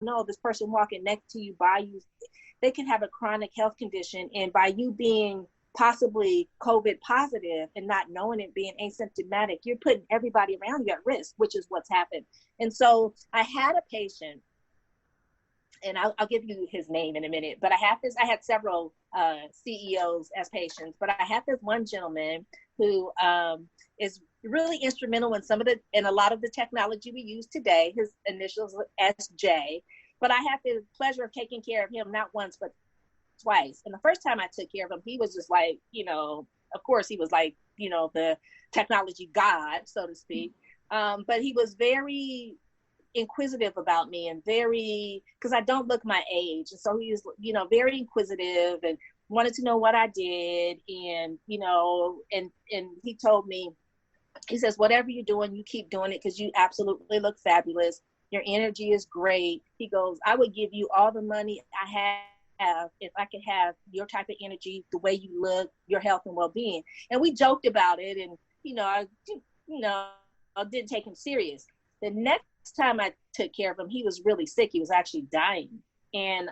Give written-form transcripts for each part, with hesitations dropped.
know, this person walking next to you, by you, they can have a chronic health condition. And by you being possibly COVID positive and not knowing it, being asymptomatic, you're putting everybody around you at risk, which is what's happened. And so I had a patient, and I'll give you his name in a minute, but I had several CEOs as patients, but I had this one gentleman who is really instrumental in a lot of the technology we use today. His initials are SJ, but I had the pleasure of taking care of him not once, but twice. And the first time I took care of him, he was just like, of course he was like, the technology god, so to speak. But he was very inquisitive about me, and because I don't look my age. And so he was, very inquisitive and wanted to know what I did. And, and he told me, he says, whatever you're doing, you keep doing it, because you absolutely look fabulous. Your energy is great. He goes, I would give you all the money I have if I could have your type of energy, the way you look, your health and well-being. And we joked about it, and I didn't take him serious. The next time I took care of him, he was really sick. He was actually dying. And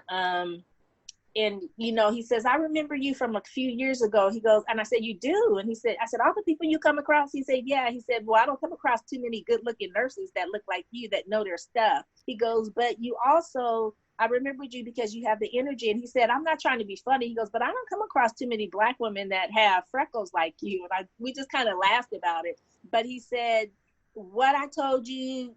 he says, I remember you from a few years ago. He goes, and I said, you do? And I said, all the people you come across? He said, yeah. He said, well, I don't come across too many good looking nurses that look like you, that know their stuff. He goes, but you also, I remembered you because you have the energy. And he said, I'm not trying to be funny. He goes, but I don't come across too many Black women that have freckles like you. And we just kind of laughed about it. But he said, what I told you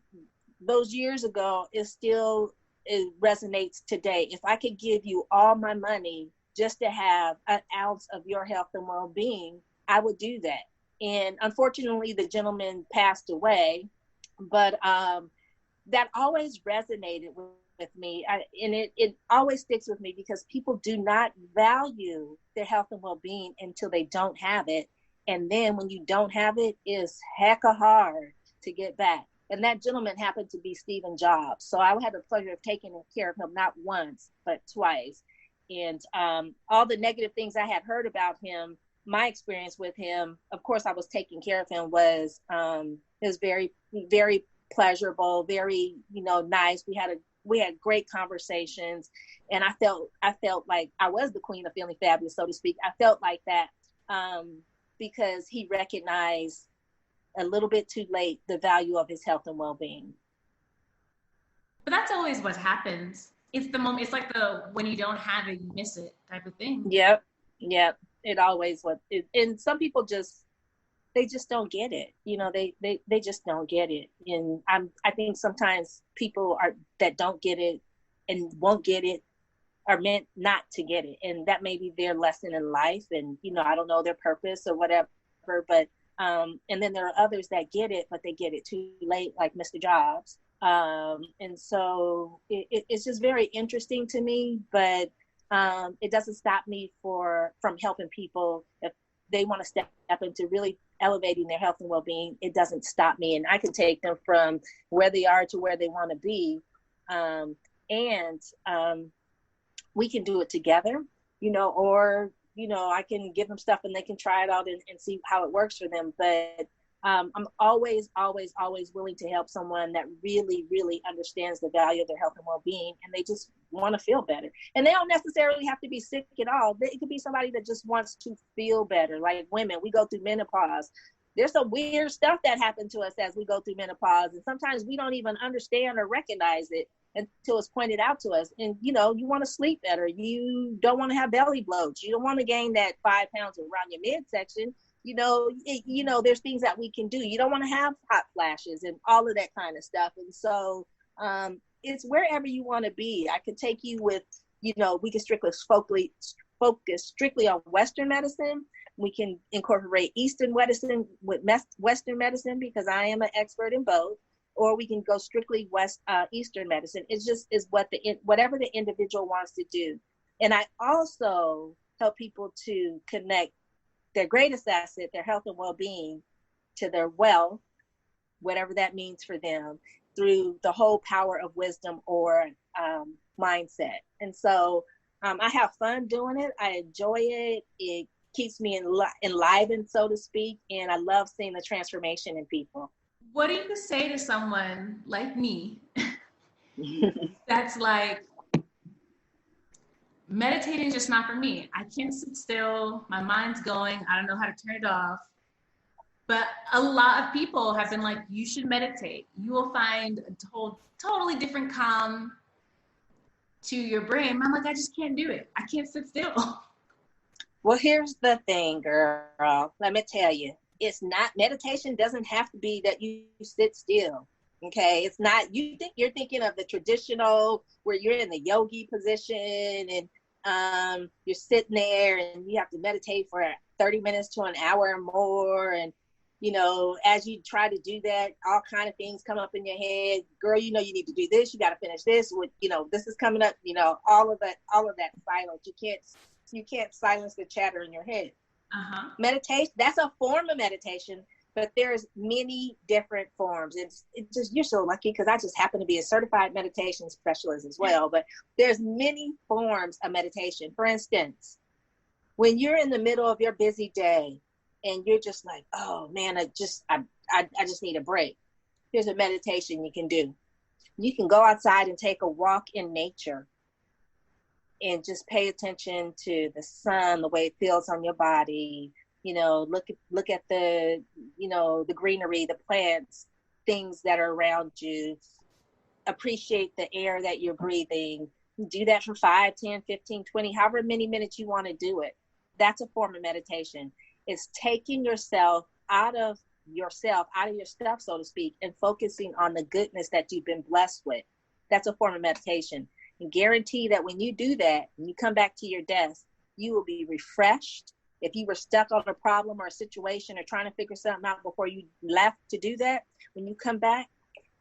those years ago it resonates today. If I could give you all my money just to have an ounce of your health and well-being, I would do that. And unfortunately, the gentleman passed away, but that always resonated with me. And it always sticks with me, because people do not value their health and well-being until they don't have it. And then when you don't have it, it's hecka hard to get back. And that gentleman happened to be Stephen Jobs. So I had the pleasure of taking care of him not once, but twice. And all the negative things I had heard about him, my experience with him, of course, I was taking care of him, was very, very pleasurable, very, nice. We had great conversations, and I felt like I was the queen of feeling fabulous, so to speak. I felt like that because he recognized a little bit too late the value of his health and well-being. But that's always what happens. It's the moment. It's like when you don't have it, you miss it type of thing. Yep. It always was. And some people they just don't get it. They just don't get it. And I think sometimes people that don't get it and won't get it are meant not to get it. And that may be their lesson in life. And, I don't know, their purpose or whatever, but and then there are others that get it, but they get it too late, like Mr. Jobs. And so it's just very interesting to me, but it doesn't stop me from helping people. If they want to step into really elevating their health and well-being, it doesn't stop me. And I can take them from where they are to where they want to be. And we can do it together, or I can give them stuff and they can try it out and see how it works for them. But I'm always, always, always willing to help someone that really, really understands the value of their health and well-being, and they just want to feel better. And they don't necessarily have to be sick at all. It could be somebody that just wants to feel better. Like women, we go through menopause. There's some weird stuff that happened to us as we go through menopause, and sometimes we don't even understand or recognize it until it's pointed out to us. And you want to sleep better, you don't want to have belly bloats, you don't want to gain that 5 pounds around your midsection. There's things that we can do. You don't want to have hot flashes and all of that kind of stuff. And so it's wherever you want to be. I could take you with, we can focus strictly on Western medicine. We can incorporate Eastern medicine with Western medicine, because I am an expert in both. Or we can go strictly Eastern medicine. It's just whatever the individual wants to do. And I also help people to connect their greatest asset, their health and well-being, to their wealth, whatever that means for them, through the whole power of wisdom or mindset. And so I have fun doing it. I enjoy it. It keeps me enlivened, so to speak. And I love seeing the transformation in people. What do you say to someone like me That's like, meditating is just not for me. I can't sit still. My mind's going. I don't know how to turn it off. But a lot of people have been like, you should meditate. You will find a totally different calm to your brain. I'm like, I just can't do it. I can't sit still. Well, here's the thing, girl. Let me tell you. It's not, meditation doesn't have to be that you sit still. Okay, it's not, you're thinking of the traditional where you're in the yogi position and you're sitting there and you have to meditate for 30 minutes to an hour or more. And, you know, as you try to do that, all kind of things come up in your head. Girl, you know, you need to do this. You got to finish this with, you know, this is coming up, you know, all of that silence. You can't silence the chatter in your head. Meditation, that's a form of meditation, but there's many different forms. It's just, you're so lucky because I just happen to be a certified meditation specialist as well, but there's many forms of meditation. For instance, when you're in the middle of your busy day and you're just like, oh man, I just need a break. Here's a meditation you can do. You can go outside and take a walk in nature and just pay attention to the sun, the way it feels on your body. You know, look at the, you know, the greenery, the plants, things that are around you. Appreciate the air that you're breathing. Do that for 5, 10, 15, 20, however many minutes you want to do it. That's a form of meditation. It's taking yourself out of your stuff, so to speak, and focusing on the goodness that you've been blessed with. That's a form of meditation. And guarantee that when you do that, when you come back to your desk, you will be refreshed. If you were stuck on a problem or a situation or trying to figure something out before you left to do that, when you come back,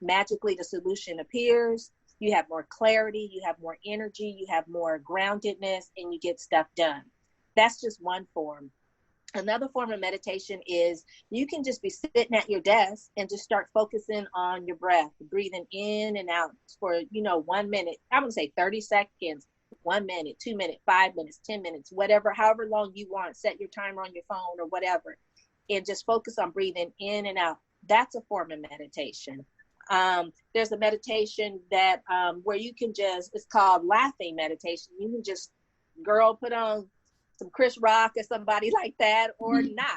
magically the solution appears. You have more clarity, you have more energy, you have more groundedness, and you get stuff done. That's just one form. Another form of meditation is you can just be sitting at your desk and just start focusing on your breath, breathing in and out for, 1 minute. I would say 30 seconds, 1 minute, 2 minutes, 5 minutes, 10 minutes, whatever, however long you want. Set your timer on your phone or whatever, and just focus on breathing in and out. That's a form of meditation. There's a meditation that where you can just, it's called laughing meditation. You can just, girl, put on some Chris Rock or somebody like that, or not.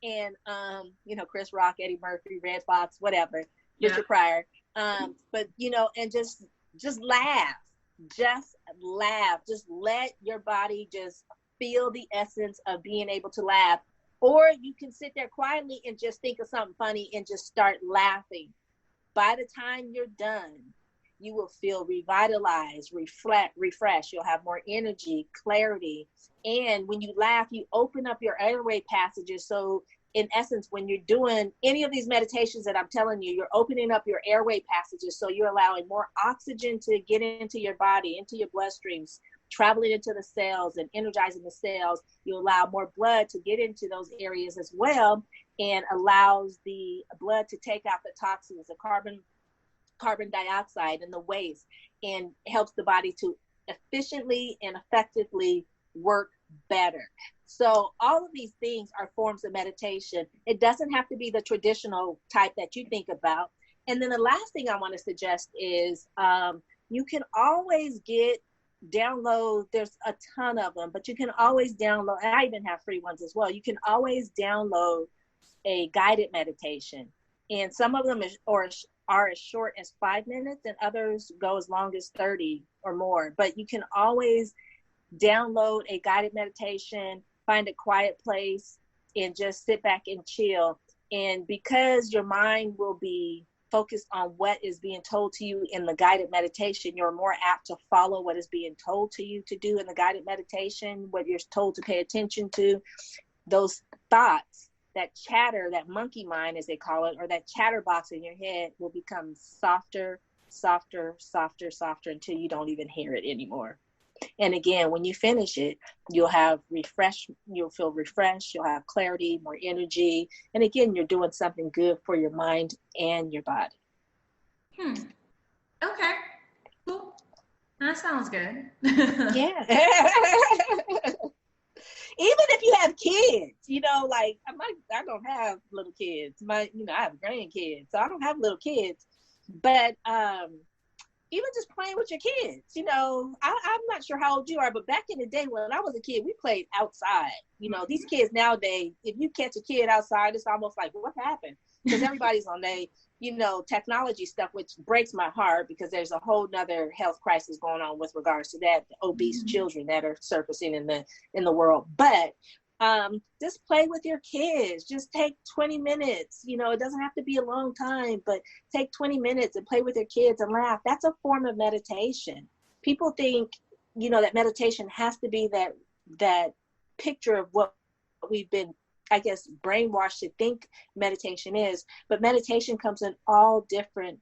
And, Chris Rock, Eddie Murphy, Red Fox, whatever, Richard Pryor. But, and just laugh, just let your body just feel the essence of being able to laugh. Or you can sit there quietly and just think of something funny and just start laughing. By the time you're done, you will feel revitalized, refreshed. You'll have more energy, clarity. And when you laugh, you open up your airway passages. So in essence, when you're doing any of these meditations that I'm telling you, you're opening up your airway passages. So you're allowing more oxygen to get into your body, into your bloodstreams, traveling into the cells and energizing the cells. You allow more blood to get into those areas as well, and allows the blood to take out the toxins, the carbon dioxide and the waste, and helps the body to efficiently and effectively work better. So all of these things are forms of meditation. It doesn't have to be the traditional type that you think about. And then the last thing I want to suggest is you can always download, there's a ton of them, but you can always download, and I even have free ones as well. You can always download a guided meditation. And some of them are as short as 5 minutes, and others go as long as 30 or more. But you can always download a guided meditation, find a quiet place, and just sit back and chill. And because your mind will be focused on what is being told to you in the guided meditation, you're more apt to follow what is being told to you to do in the guided meditation, what you're told to pay attention to. Those thoughts, that chatter, that monkey mind, as they call it, or that chatterbox in your head will become softer, softer, softer, softer until you don't even hear it anymore. And again, when you finish it, you'll feel refreshed, you'll have clarity, more energy. And again, you're doing something good for your mind and your body. Okay, cool. That sounds good. Yeah. Even if you have kids, I don't have little kids. I have grandkids, so I don't have little kids. But even just playing with your kids. You know, I'm not sure how old you are, but back in the day when I was a kid, we played outside. You know, these kids nowadays, if you catch a kid outside, it's almost like, what happened? Because everybody's on technology stuff, which breaks my heart because there's a whole nother health crisis going on with regards to that, the obese children that are surfacing in the world. But just play with your kids. Just take 20 minutes. You know, it doesn't have to be a long time, but take 20 minutes and play with your kids and laugh. That's a form of meditation. People think, you know, that meditation has to be that picture of what we've been, I guess, brainwashed to think meditation is, but meditation comes in all different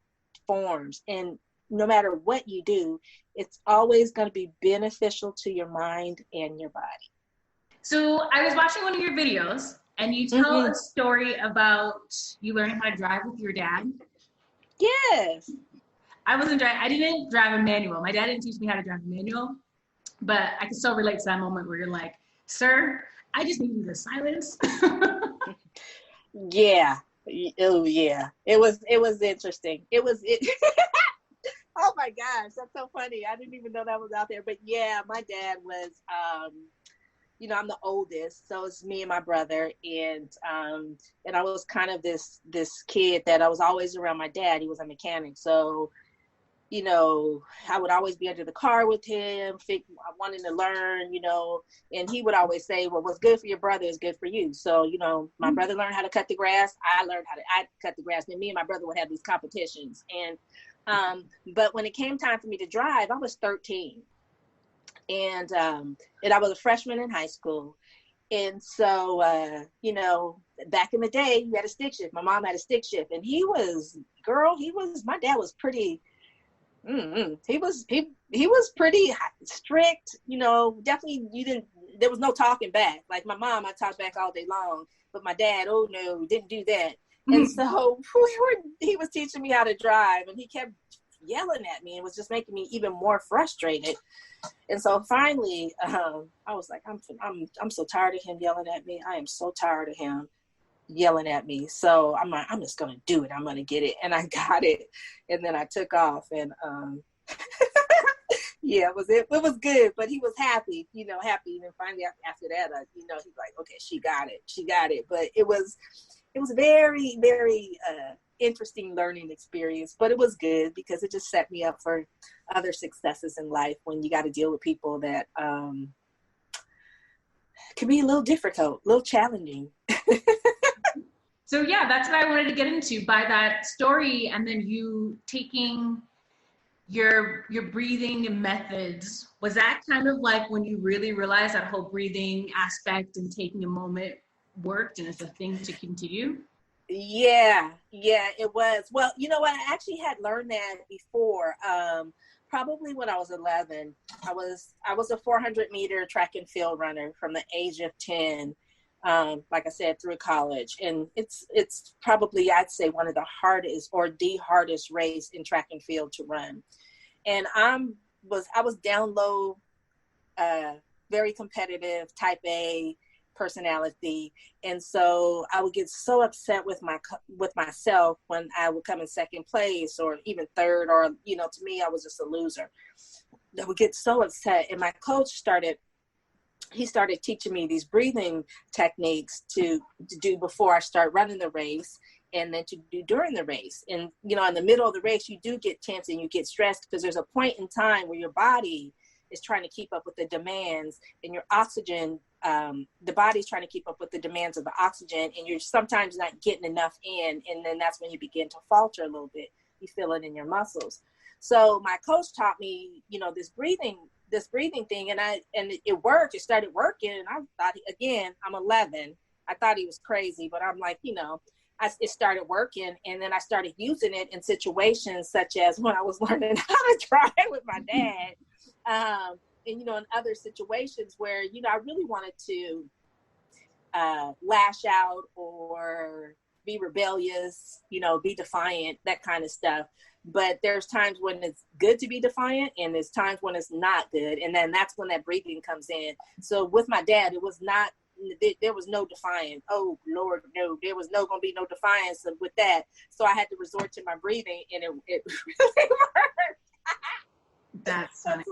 forms. And no matter what you do, it's always going to be beneficial to your mind and your body. So I was watching one of your videos and you tell a story about you learning how to drive with your dad. Yes. I didn't drive a manual. My dad didn't teach me how to drive a manual, but I can still relate to that moment where you're like, sir, I just need you to silence. Yeah. Oh yeah. It was interesting. Oh my gosh, that's so funny. I didn't even know that was out there. But yeah, my dad was you know, I'm the oldest, so it's me and my brother, and I was kind of this kid that I was always around my dad. He was a mechanic, so you know, I would always be under the car with him, wanting to learn, you know, and he would always say, well, what's good for your brother is good for you. So, you know, my brother learned how to cut the grass. I learned how to cut the grass. Then me and my brother would have these competitions. And, but when it came time for me to drive, I was 13 and I was a freshman in high school. And so, you know, back in the day, you had a stick shift. My mom had a stick shift, and my dad was pretty, he was pretty strict, you know, definitely there was no talking back. Like my mom, I talked back all day long, but my dad, oh no, didn't do that. And so he was teaching me how to drive, and he kept yelling at me and was just making me even more frustrated. And so finally, I was like, I'm so tired of him yelling at me. I am so tired of him yelling at me. So I'm like, I'm just going to do it. I'm going to get it. And I got it. And then I took off, and yeah, it was good, but he was happy. And then finally after that, he's like, okay, she got it. But it was very, very, interesting learning experience, but it was good because it just set me up for other successes in life when you got to deal with people that can be a little difficult, a little challenging. So yeah, that's what I wanted to get into by that story, and then you taking your breathing methods. Was that kind of like when you really realized that whole breathing aspect and taking a moment worked and it's a thing to continue? Yeah, it was. Well, you know what? I actually had learned that before. Probably when I was 11. I was a 400-meter track and field runner from the age of 10. Like I said, through college, and it's probably, I'd say, one of the hardest or the hardest race in track and field to run. And I was down low, very competitive, type A personality, and so I would get so upset with myself when I would come in second place or even third, or to me I was just a loser. I would get so upset, and my coach started teaching me these breathing techniques to do before I start running the race, and then to do during the race. And in the middle of the race, you do get tense and you get stressed because there's a point in time where your body is trying to keep up with the demands, and your oxygen, the body's trying to keep up with the demands of the oxygen, and you're sometimes not getting enough in, and then that's when you begin to falter a little bit. You feel it in your muscles. So my coach taught me, this breathing thing, and it worked. It started working, and I thought, again, I'm 11. I thought he was crazy, but I'm like, it started working, and then I started using it in situations such as when I was learning how to drive with my dad. And, in other situations where, I really wanted to lash out or be rebellious, be defiant, that kind of stuff. But there's times when it's good to be defiant, and there's times when it's not good. And then that's when that breathing comes in. So with my dad, there was no defiance. Oh Lord, no, there was going to be no defiance with that. So I had to resort to my breathing, and it really worked. That's funny.